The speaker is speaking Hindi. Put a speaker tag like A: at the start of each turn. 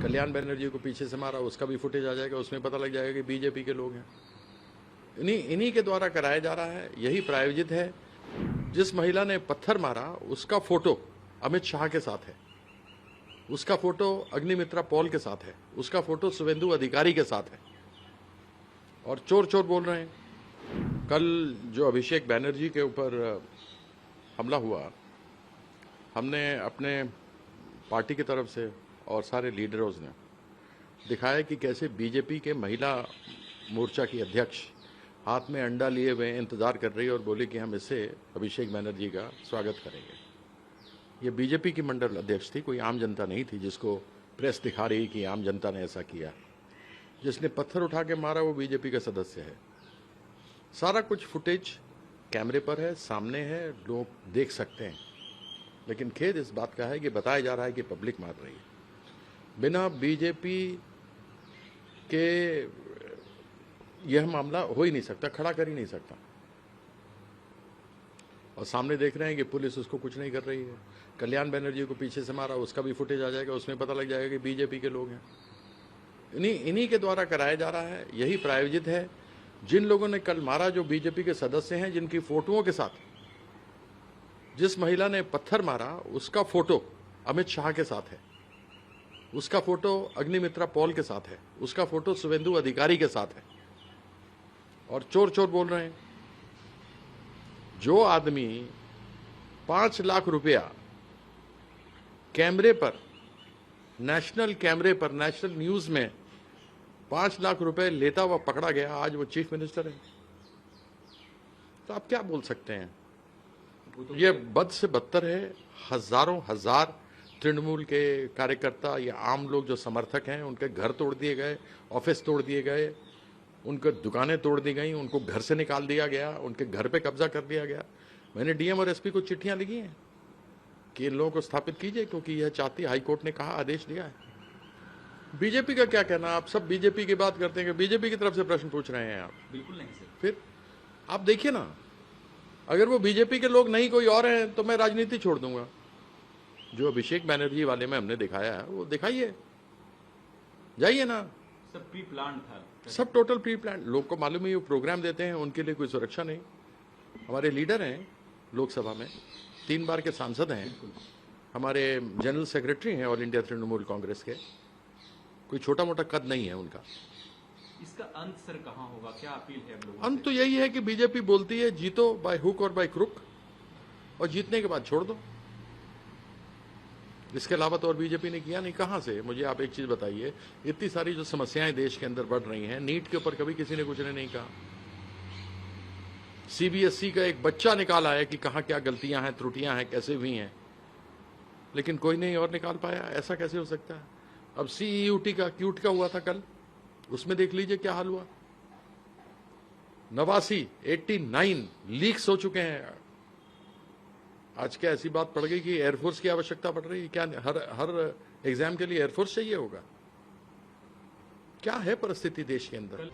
A: कल्याण बनर्जी को पीछे से मारा, उसका भी फुटेज आ जाएगा, उसमें पता लग जाएगा कि बीजेपी के लोग हैं। इन्हीं के द्वारा कराया जा रहा है, यही प्रायोजित है। जिस महिला ने पत्थर मारा उसका फोटो अमित शाह के साथ है, उसका फोटो अग्निमित्रा पॉल के साथ है, उसका फोटो शुभेंदु अधिकारी के साथ है, और चोर चोर बोल रहे हैं। कल जो अभिषेक बैनर्जी के ऊपर हमला हुआ, हमने अपने पार्टी की तरफ से और सारे लीडरों ने दिखाया कि कैसे बीजेपी के महिला मोर्चा की अध्यक्ष हाथ में अंडा लिए हुए इंतजार कर रही है और बोले कि हम इससे अभिषेक बैनर्जी का स्वागत करेंगे। ये बीजेपी की मंडल अध्यक्ष थी, कोई आम जनता नहीं थी जिसको प्रेस दिखा रही कि आम जनता ने ऐसा किया। जिसने पत्थर उठा के मारा वो बीजेपी का सदस्य है। सारा कुछ फुटेज कैमरे पर है, सामने है, लोग देख सकते हैं। लेकिन खेद इस बात का है कि बताया जा रहा है कि पब्लिक मार रही है। बिना बीजेपी के यह मामला हो ही नहीं सकता, खड़ा कर ही नहीं सकता। और सामने देख रहे हैं कि पुलिस उसको कुछ नहीं कर रही है। कल्याण बनर्जी को पीछे से मारा, उसका भी फुटेज आ जाएगा, उसमें पता लग जाएगा कि बीजेपी के लोग हैं। इन्हीं के द्वारा कराया जा रहा है, यही प्रायोजित है। जिन लोगों ने कल मारा जो बीजेपी के सदस्य हैं, जिनकी फोटोओं के साथ, जिस महिला ने पत्थर मारा उसका फोटो अमित शाह के साथ है, उसका फोटो अग्निमित्रा पॉल के साथ है, उसका फोटो शुभेंदु अधिकारी के साथ है, और चोर चोर बोल रहे हैं। जो आदमी 5 लाख रुपया कैमरे पर, नेशनल कैमरे पर, नेशनल न्यूज में 5 लाख रुपए लेता हुआ पकड़ा गया, आज वो चीफ मिनिस्टर है। तो आप क्या बोल सकते हैं? ये बद से बदतर है। हजारों हजार तृणमूल के कार्यकर्ता या आम लोग जो समर्थक हैं, उनके घर तोड़ दिए गए, ऑफिस तोड़ दिए गए, उनके दुकानें तोड़ दी गई, उनको घर से निकाल दिया गया, उनके घर पे कब्जा कर दिया गया। मैंने डीएम और एसपी को चिट्ठियां लिखी हैं कि इन लोगों को स्थापित कीजिए, क्योंकि यह चाहती, हाईकोर्ट ने कहा, आदेश दिया है। बीजेपी का क्या कहना? आप सब बीजेपी की बात करते हैं कि बीजेपी की तरफ से प्रश्न पूछ रहे हैं आप।
B: बिल्कुल नहीं सर।
A: फिर आप देखिए ना, अगर वो बीजेपी के लोग नहीं कोई और हैं तो मैं राजनीति छोड़ दूंगा। जो अभिषेक बैनर्जी वाले में हमने दिखाया है वो दिखाइए, जाइए ना।
B: सब प्री प्लान था,
A: सब टोटल प्री प्लान। लोग को मालूम है वो प्रोग्राम देते हैं, उनके लिए कोई सुरक्षा नहीं। हमारे लीडर हैं लोकसभा में, 3 बार के सांसद हैं, हमारे जनरल सेक्रेटरी हैं ऑल इंडिया तृणमूल कांग्रेस के। कोई छोटा मोटा कद नहीं है उनका।
B: इसका अंत सर कहाँ होगा? क्या अपील है आप लोगों
A: अंत तो यही है कि बीजेपी बोलती है जीतो बाय हुक और बाय क्रुक, और जीतने के बाद छोड़ दो। इसके अलावा तो और बीजेपी ने किया नहीं। कहां से? मुझे आप एक चीज बताइए, इतनी सारी जो समस्याएं देश के अंदर बढ़ रही हैं, नीट के ऊपर कभी किसी ने कुछ नहीं कहा। सीबीएसई का एक बच्चा निकाला है कि कहां क्या गलतियां हैं, त्रुटियां हैं, कैसे हुई हैं, लेकिन कोई नहीं और निकाल पाया। ऐसा कैसे हो सकता है? अब सीईयूटी का क्यूट का हुआ था कल, उसमें देख लीजिए क्या हाल हुआ। 89 लीक्स हो चुके हैं। आज क्या ऐसी बात पड़ गई कि एयरफोर्स की आवश्यकता पड़ रही है? क्या हर एग्जाम के लिए एयरफोर्स चाहिए होगा? क्या है परिस्थिति देश के अंदर?